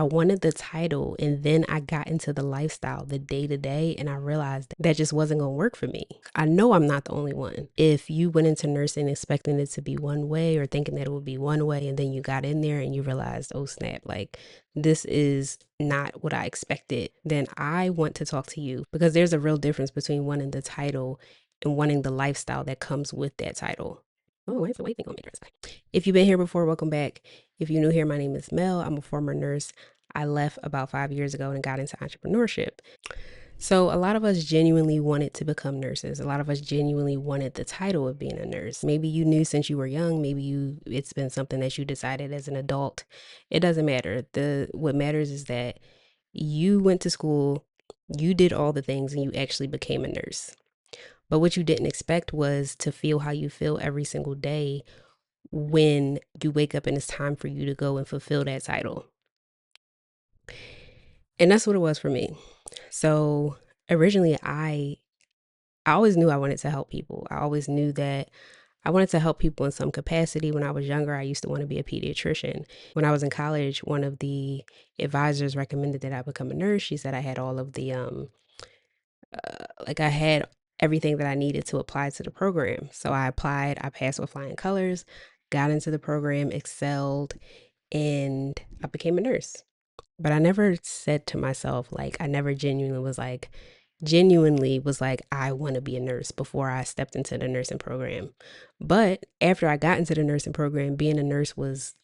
I wanted the title, and then I got into the lifestyle, the day to day, and I realized that just wasn't going to work for me. I know I'm not the only one. If you went into nursing expecting it to be one way or thinking that it would be one way, and then you got in there and you realized, oh snap, like this is not what I expected, then I want to talk to you, because there's a real difference between wanting the title and wanting the lifestyle that comes with that title. Oh, why is the white thing on my dress? If you've been here before, welcome back. If you're new here, my name is Mel. I'm a former nurse. I left about 5 years ago and got into entrepreneurship. So, a lot of us genuinely wanted to become nurses. A lot of us genuinely wanted the title of being a nurse. Maybe you knew since you were young, it's been something that you decided as an adult. It doesn't matter. What matters is that you went to school, you did all the things, and you actually became a nurse. But what you didn't expect was to feel how you feel every single day when you wake up and it's time for you to go and fulfill that title. And that's what it was for me. So originally I always knew I wanted to help people. I always knew that I wanted to help people in some capacity. When I was younger, I used to want to be a pediatrician. When I was in college, one of the advisors recommended that I become a nurse. She said I had all of the I had everything that I needed to apply to the program. So I applied, I passed with flying colors, got into the program, excelled, and I became a nurse. But I never said to myself, like, I never genuinely was like, I want to be a nurse before I stepped into the nursing program. But after I got into the nursing program, being a nurse was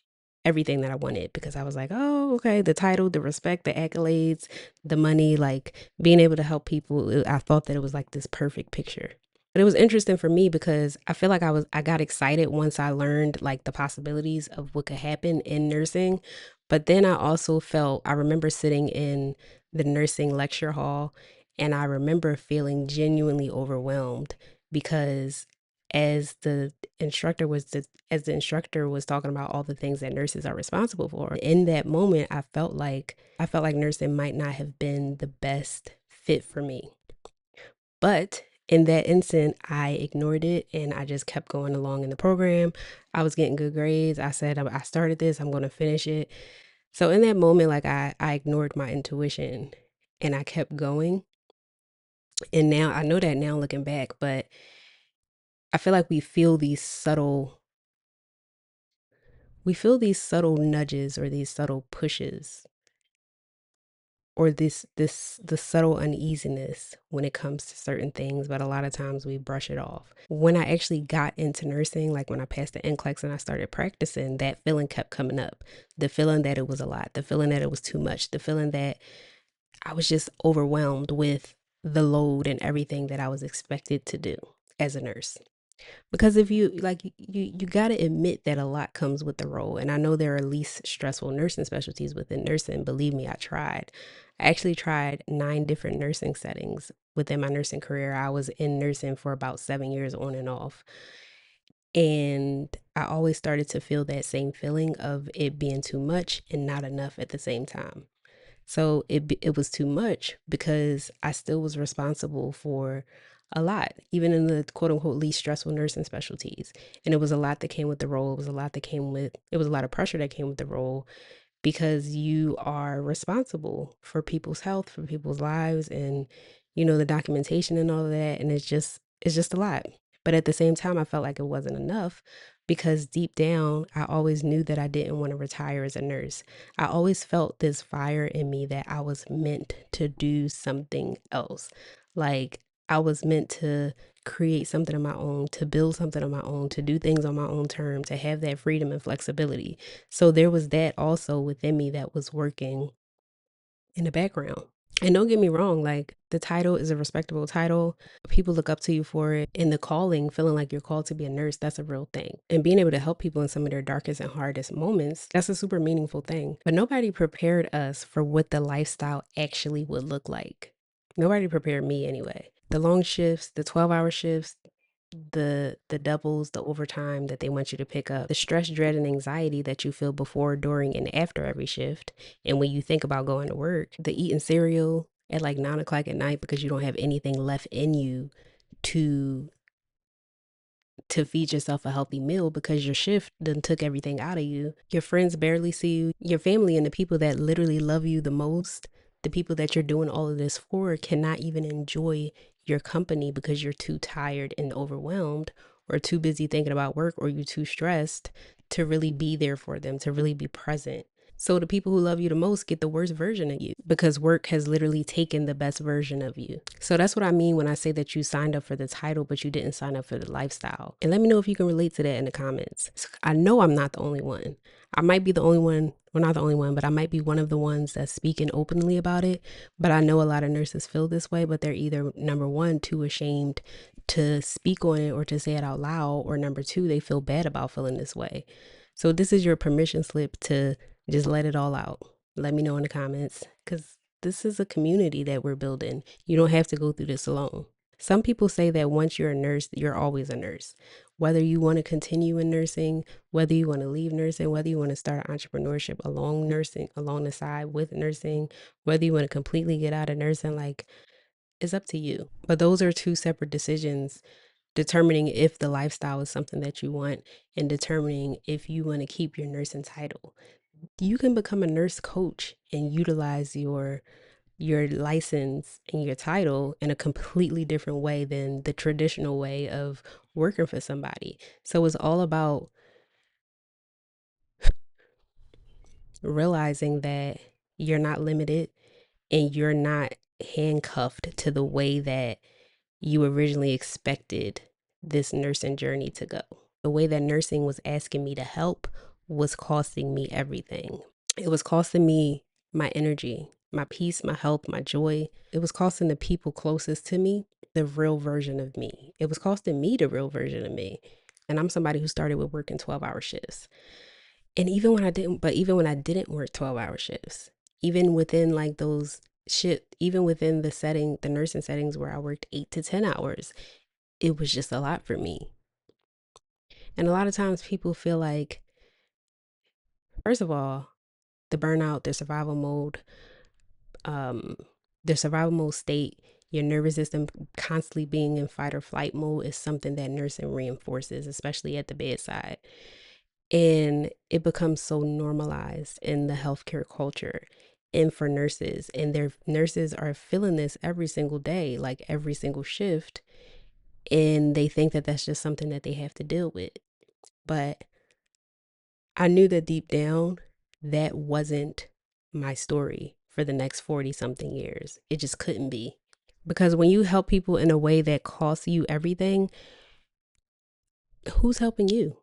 everything that I wanted, because I was like, oh, okay, the title, the respect, the accolades, the money, like being able to help people. I thought that it was like this perfect picture. But it was interesting for me because I feel like I got excited once I learned like the possibilities of what could happen in nursing. But then I remember sitting in the nursing lecture hall, and I remember feeling genuinely overwhelmed because as the as the instructor was talking about all the things that nurses are responsible for, in that moment I felt like nursing might not have been the best fit for me. But in that instant, I ignored it and I just kept going along in the program. I was getting good grades. I said, I started this, I'm going to finish it. So in that moment, like I ignored my intuition and I kept going. And now I know that now looking back, but I feel like we feel these subtle nudges or these subtle pushes or the subtle uneasiness when it comes to certain things, but a lot of times we brush it off. When I actually got into nursing, like when I passed the NCLEX and I started practicing, that feeling kept coming up. The feeling that it was a lot, the feeling that it was too much, the feeling that I was just overwhelmed with the load and everything that I was expected to do as a nurse. Because if you like you got to admit that a lot comes with the role. And I know there are least stressful nursing specialties within nursing. Believe me, I tried. I actually tried 9 different nursing settings within my nursing career. I was in nursing for about 7 years on and off. And I always started to feel that same feeling of it being too much and not enough at the same time. So it was too much because I still was responsible for a lot, even in the quote unquote least stressful nursing specialties. And it was a lot that came with the role. It was a lot of pressure that came with the role, because you are responsible for people's health, for people's lives, and the documentation and all of that. And it's just a lot. But at the same time, I felt like it wasn't enough, because deep down, I always knew that I didn't want to retire as a nurse. I always felt this fire in me that I was meant to do something else. Like I was meant to create something of my own, to build something of my own, to do things on my own terms, to have that freedom and flexibility. So there was that also within me that was working in the background. And don't get me wrong, like the title is a respectable title. People look up to you for it. And the calling, feeling like you're called to be a nurse, that's a real thing. And being able to help people in some of their darkest and hardest moments, that's a super meaningful thing. But nobody prepared us for what the lifestyle actually would look like. Nobody prepared me anyway. The long shifts, the 12-hour shifts, the doubles, the overtime that they want you to pick up, the stress, dread, and anxiety that you feel before, during, and after every shift. And when you think about going to work, the eating cereal at like 9 o'clock at night because you don't have anything left in you to to feed yourself a healthy meal because your shift done took everything out of you. Your friends barely see you. Your family and the people that literally love you the most, the people that you're doing all of this for, cannot even enjoy your company because you're too tired and overwhelmed, or too busy thinking about work, or you're too stressed to really be there for them, to really be present. So the people who love you the most get the worst version of you because work has literally taken the best version of you. So that's what I mean when I say that you signed up for the title, but you didn't sign up for the lifestyle. And let me know if you can relate to that in the comments. I know I'm not the only one. I might be the only one, well, not the only one, but I might be one of the ones that's speaking openly about it. But I know a lot of nurses feel this way, but they're either, number one, too ashamed to speak on it or to say it out loud, or number two, they feel bad about feeling this way. So this is your permission slip to just let it all out. Let me know in the comments, because this is a community that we're building. You don't have to go through this alone. Some people say that once you're a nurse, you're always a nurse. Whether you want to continue in nursing, whether you want to leave nursing, whether you want to start entrepreneurship along nursing, along the side with nursing, whether you want to completely get out of nursing, like, it's up to you. But those are two separate decisions, determining if the lifestyle is something that you want and determining if you want to keep your nursing title. You can become a nurse coach and utilize your license and your title in a completely different way than the traditional way of working for somebody. So it's all about realizing that you're not limited and you're not handcuffed to the way that you originally expected this nursing journey to go. The way that nursing was asking me to help was costing me everything. It was costing me my energy, my peace, my health, my joy. It was costing the people closest to me the real version of me. It was costing me the real version of me. And I'm somebody who started with working 12-hour shifts. And even when I didn't work 12-hour shifts, even within like those even within the nursing settings where I worked 8 to 10 hours, it was just a lot for me. And a lot of times people feel like, first of all, the burnout, um, their survival mode state, your nervous system constantly being in fight or flight mode is something that nursing reinforces, especially at the bedside. And it becomes so normalized in the healthcare culture and for nurses. And their nurses are feeling this every single day, like every single shift. And they think that that's just something that they have to deal with. But I knew that deep down, that wasn't my story for the next 40 something years. It just couldn't be. Because when you help people in a way that costs you everything, who's helping you?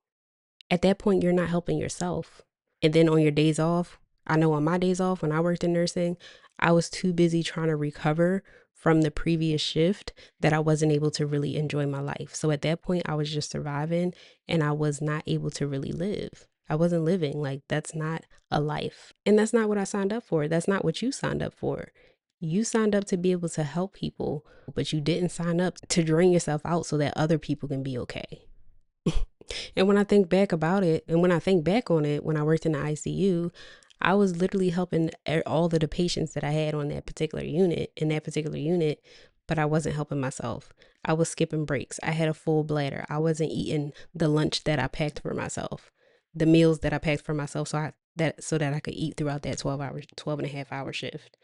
At that point, you're not helping yourself. And then on your days off, I know on my days off when I worked in nursing, I was too busy trying to recover from the previous shift that I wasn't able to really enjoy my life. So at that point, I was just surviving and I was not able to really live. I wasn't living. Like, that's not a life. And that's not what I signed up for. That's not what you signed up for. You signed up to be able to help people, but you didn't sign up to drain yourself out so that other people can be okay. And when I think back about it, and when I think back on it, when I worked in the ICU, I was literally helping all of the patients that I had on that particular unit, but I wasn't helping myself. I was skipping breaks. I had a full bladder. I wasn't eating the lunch that I packed for myself, the meals that I packed for myself, so that I could eat throughout that 12 and a half hour shift.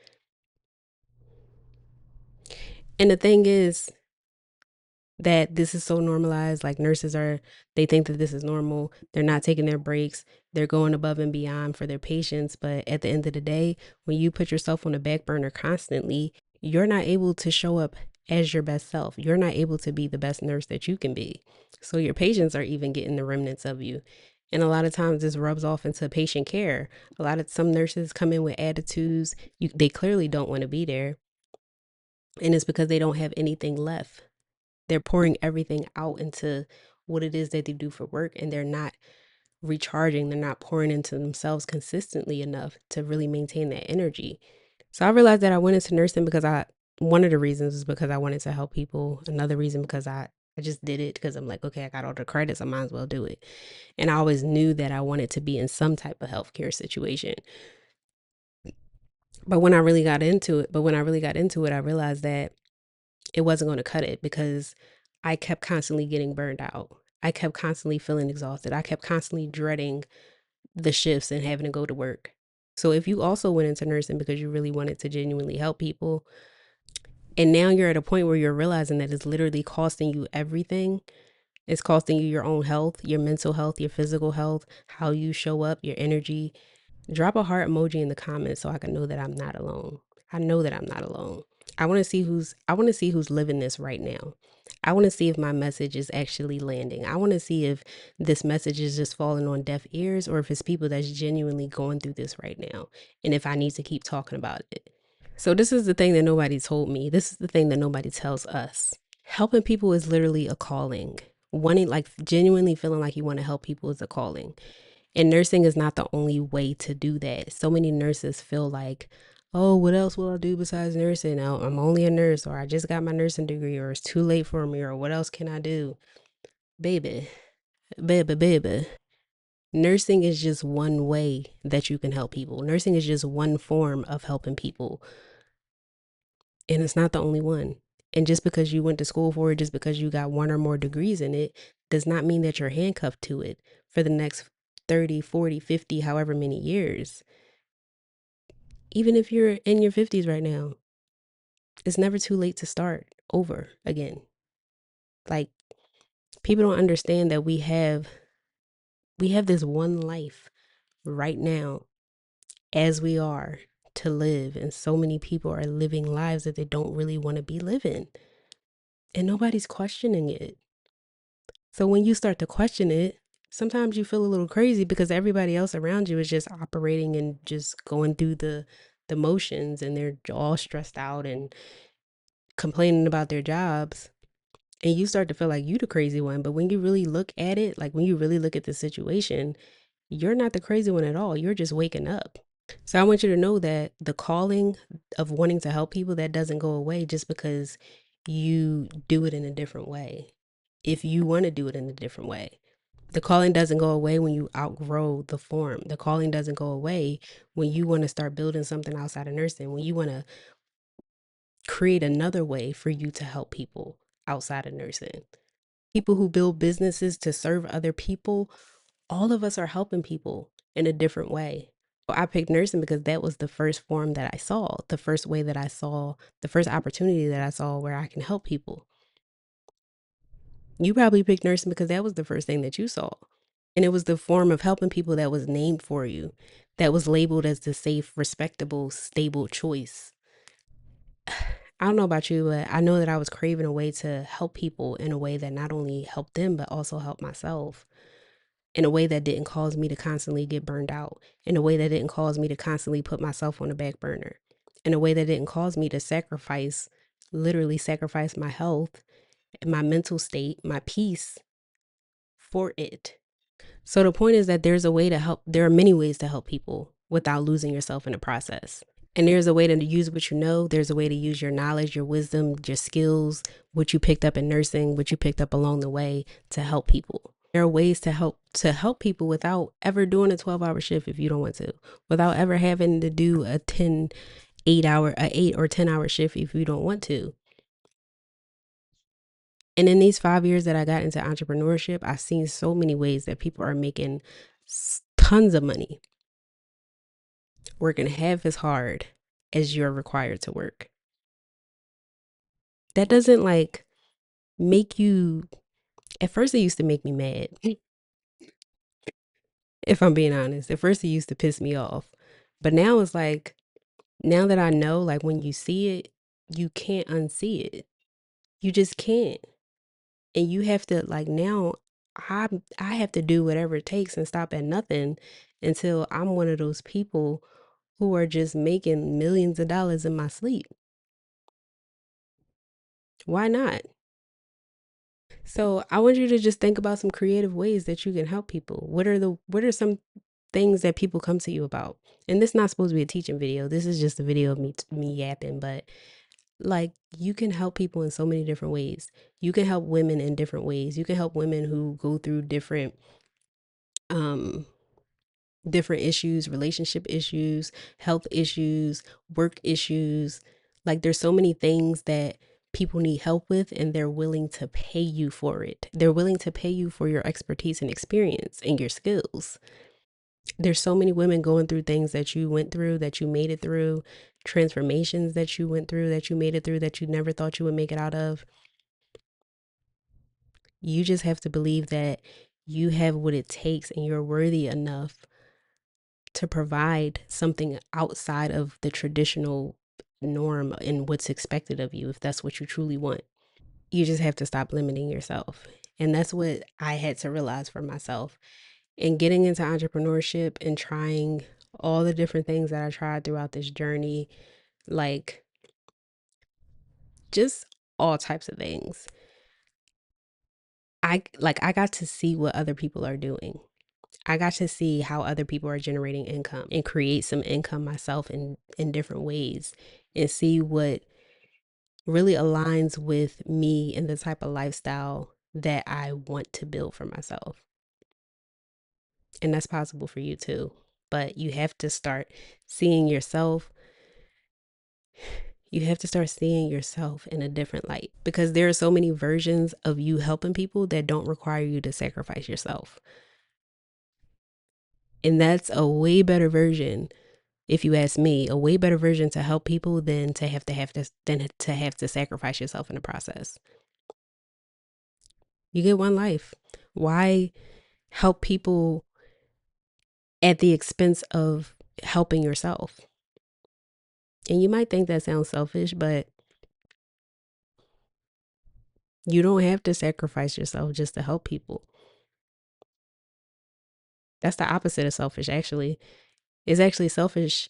And the thing is, that this is so normalized. Like, they think that this is normal. They're not taking their breaks. They're going above and beyond for their patients. But at the end of the day, when you put yourself on the back burner constantly, you're not able to show up as your best self. You're not able to be the best nurse that you can be. So your patients are even getting the remnants of you. And a lot of times this rubs off into patient care. Some nurses come in with attitudes. They clearly don't want to be there. And it's because they don't have anything left. They're pouring everything out into what it is that they do for work, and they're not recharging. They're not pouring into themselves consistently enough to really maintain that energy. So I realized that I went into nursing because one of the reasons is because I wanted to help people. Another reason because I just did it because I'm like, okay, I got all the credits, I might as well do it. And I always knew that I wanted to be in some type of healthcare situation. But when I really got into it, I realized that it wasn't going to cut it because I kept constantly getting burned out. I kept constantly feeling exhausted. I kept constantly dreading the shifts and having to go to work. So if you also went into nursing because you really wanted to genuinely help people, and now you're at a point where you're realizing that it's literally costing you everything. It's costing you your own health, your mental health, your physical health, how you show up, your energy. Drop a heart emoji in the comments so I can know that I'm not alone. I know that I'm not alone. I want to see who's living this right now. I want to see if my message is actually landing. I want to see if this message is just falling on deaf ears or if it's people that's genuinely going through this right now and if I need to keep talking about it. So this is the thing that nobody told me. This is the thing that nobody tells us. Helping people is literally a calling. Wanting, like, genuinely feeling like you want to help people is a calling. And nursing is not the only way to do that. So many nurses feel like, oh, what else will I do besides nursing? Now I'm only a nurse, or I just got my nursing degree, or it's too late for me, or what else can I do? Baby, baby. Nursing is just one way that you can help people. Nursing is just one form of helping people. And it's not the only one. And just because you went to school for it, just because you got one or more degrees in it, does not mean that you're handcuffed to it for the next 30, 40, 50, however many years. Even if you're in your 50s right now, it's never too late to start over again. Like, people don't understand that we have this one life right now as we are to live, and so many people are living lives that they don't really want to be living, and nobody's questioning it. So when you start to question it, sometimes you feel a little crazy because everybody else around you is just operating and just going through the motions, and they're all stressed out and complaining about their jobs. And you start to feel like you the crazy one. But when you really look at it, like when you really look at the situation, you're not the crazy one at all. You're just waking up. So I want you to know that the calling of wanting to help people, that doesn't go away just because you do it in a different way. If you want to do it in a different way, the calling doesn't go away when you outgrow the form. The calling doesn't go away when you want to start building something outside of nursing, when you want to create another way for you to help people outside of nursing. People who build businesses to serve other people, all of us are helping people in a different way. I picked nursing because that was the first form that I saw, the first way that I saw, the first opportunity that I saw where I can help people. You probably picked nursing because that was the first thing that you saw. And it was the form of helping people that was named for you, that was labeled as the safe, respectable, stable choice. I don't know about you, but I know that I was craving a way to help people in a way that not only helped them, but also helped myself, in a way that didn't cause me to constantly get burned out, in a way that didn't cause me to constantly put myself on the back burner, in a way that didn't cause me to literally sacrifice my health, my mental state, my peace for it. So the point is that there's a way to help. There are many ways to help people without losing yourself in the process. And there's a way to use what you know. There's a way to use your knowledge, your wisdom, your skills, what you picked up in nursing, what you picked up along the way to help people. There are ways to help people without ever doing a 12-hour shift if you don't want to, without ever having to do a 8 or 10-hour shift if you don't want to. And in these 5 years that I got into entrepreneurship, I've seen so many ways that people are making tons of money, working half as hard as you're required to work. That doesn't like make you, at first it used to make me mad. If I'm being honest, at first it used to piss me off. But now it's like, now that I know, like when you see it, you can't unsee it. You just can't. And you have to, like, now I have to do whatever it takes and stop at nothing until I'm one of those people who are just making millions of dollars in my sleep. Why not? So I want you to just think about some creative ways that you can help people. What are some things that people come to you about? And this is not supposed to be a teaching video. This is just a video of me yapping, but like, you can help people in so many different ways. You can help women in different ways. You can help women who go through um different issues, relationship issues, health issues, work issues. Like, there's so many things that people need help with, and they're willing to pay you for it. They're willing to pay you for your expertise and experience and your skills. There's so many women going through things that you went through, that you made it through, transformations that you went through, that you made it through, that you never thought you would make it out of. You just have to believe that you have what it takes and you're worthy enough to provide something outside of the traditional norm and what's expected of you if that's what you truly want. You just have to stop limiting yourself. And that's what I had to realize for myself. And getting into entrepreneurship and trying all the different things that I tried throughout this journey, like just all types of things. I got to see what other people are doing. I got to see how other people are generating income and create some income myself in different ways and see what really aligns with me and the type of lifestyle that I want to build for myself. And that's possible for you too. But you have to start seeing yourself. You have to start seeing yourself in a different light because there are so many versions of you helping people that don't require you to sacrifice yourself. And that's a way better version, if you ask me, a way better version to help people than to have to sacrifice yourself in the process. You get one life. Why help people at the expense of helping yourself? And you might think that sounds selfish, but you don't have to sacrifice yourself just to help people. That's the opposite of selfish, actually. It's actually selfish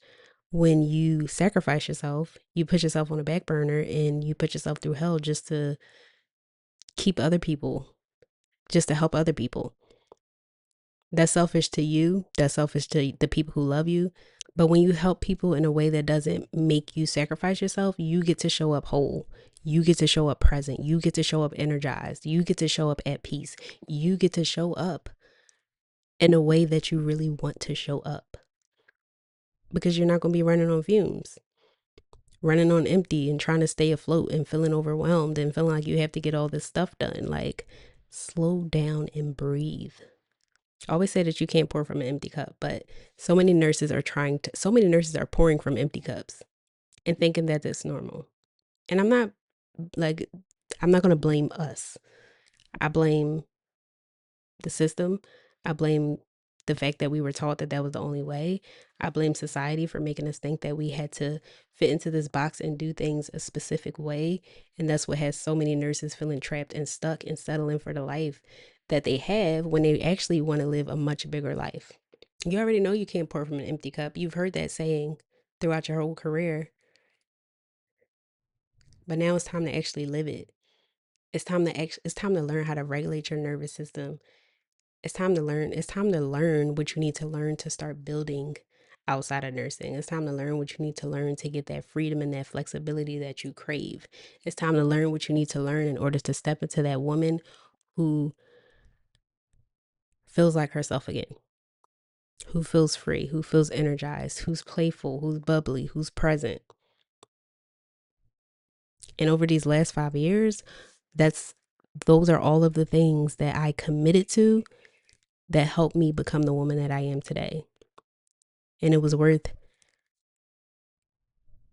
when you sacrifice yourself, you put yourself on a back burner and you put yourself through hell just to keep other people, just to help other people. That's selfish to you. That's selfish to the people who love you. But when you help people in a way that doesn't make you sacrifice yourself, you get to show up whole. You get to show up present. You get to show up energized. You get to show up at peace. You get to show up in a way that you really want to show up because you're not going to be running on fumes, running on empty and trying to stay afloat and feeling overwhelmed and feeling like you have to get all this stuff done. Like, slow down and breathe. I always say that you can't pour from an empty cup, but so many nurses are pouring from empty cups and thinking that that's normal. And like, I'm not going to blame us. I blame the system. I blame the fact that we were taught that that was the only way. I blame society for making us think that we had to fit into this box and do things a specific way. And that's what has so many nurses feeling trapped and stuck and settling for the life that they have when they actually want to live a much bigger life. You already know you can't pour from an empty cup. You've heard that saying throughout your whole career. But now it's time to actually live it. It's time to learn how to regulate your nervous system. It's time to learn what you need to learn to start building outside of nursing. It's time to learn what you need to learn to get that freedom and that flexibility that you crave. It's time to learn what you need to learn in order to step into that woman who feels like herself again, who feels free, who feels energized, who's playful, who's bubbly, who's present. And over these last 5 years, those are all of the things that I committed to that helped me become the woman that I am today. And it was worth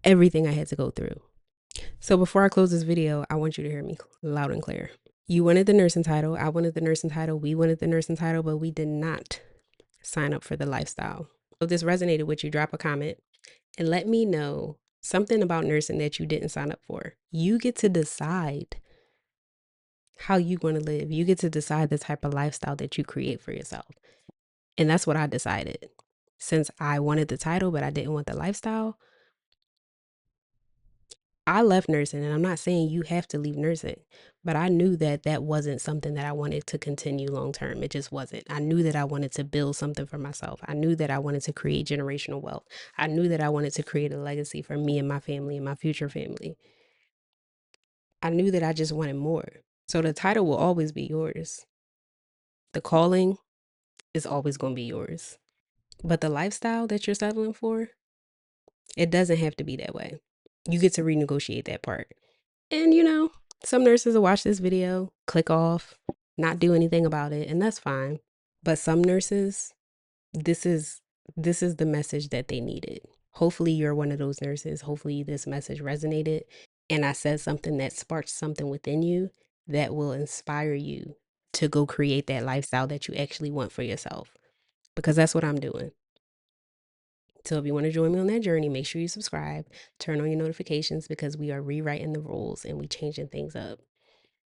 everything I had to go through. So before I close this video, I want you to hear me loud and clear. You wanted the nursing title. I wanted the nursing title. We wanted the nursing title, but we did not sign up for the lifestyle. If this resonated with you, drop a comment and let me know something about nursing that you didn't sign up for. You get to decide how you want to live. You get to decide the type of lifestyle that you create for yourself. And that's what I decided. Since I wanted the title, but I didn't want the lifestyle, I left nursing. And I'm not saying you have to leave nursing, but I knew that that wasn't something that I wanted to continue long term. It just wasn't. I knew that I wanted to build something for myself. I knew that I wanted to create generational wealth. I knew that I wanted to create a legacy for me and my family and my future family. I knew that I just wanted more. So the title will always be yours. The calling is always going to be yours. But the lifestyle that you're settling for, it doesn't have to be that way. You get to renegotiate that part. And some nurses will watch this video, click off, not do anything about it, and that's fine. But some nurses, this is this is the message that they needed. Hopefully you're one of those nurses. Hopefully this message resonated and I said something that sparked something within you that will inspire you to go create that lifestyle that you actually want for yourself. Because that's what I'm doing. So if you want to join me on that journey, make sure you subscribe, turn on your notifications because we are rewriting the rules and we changing things up.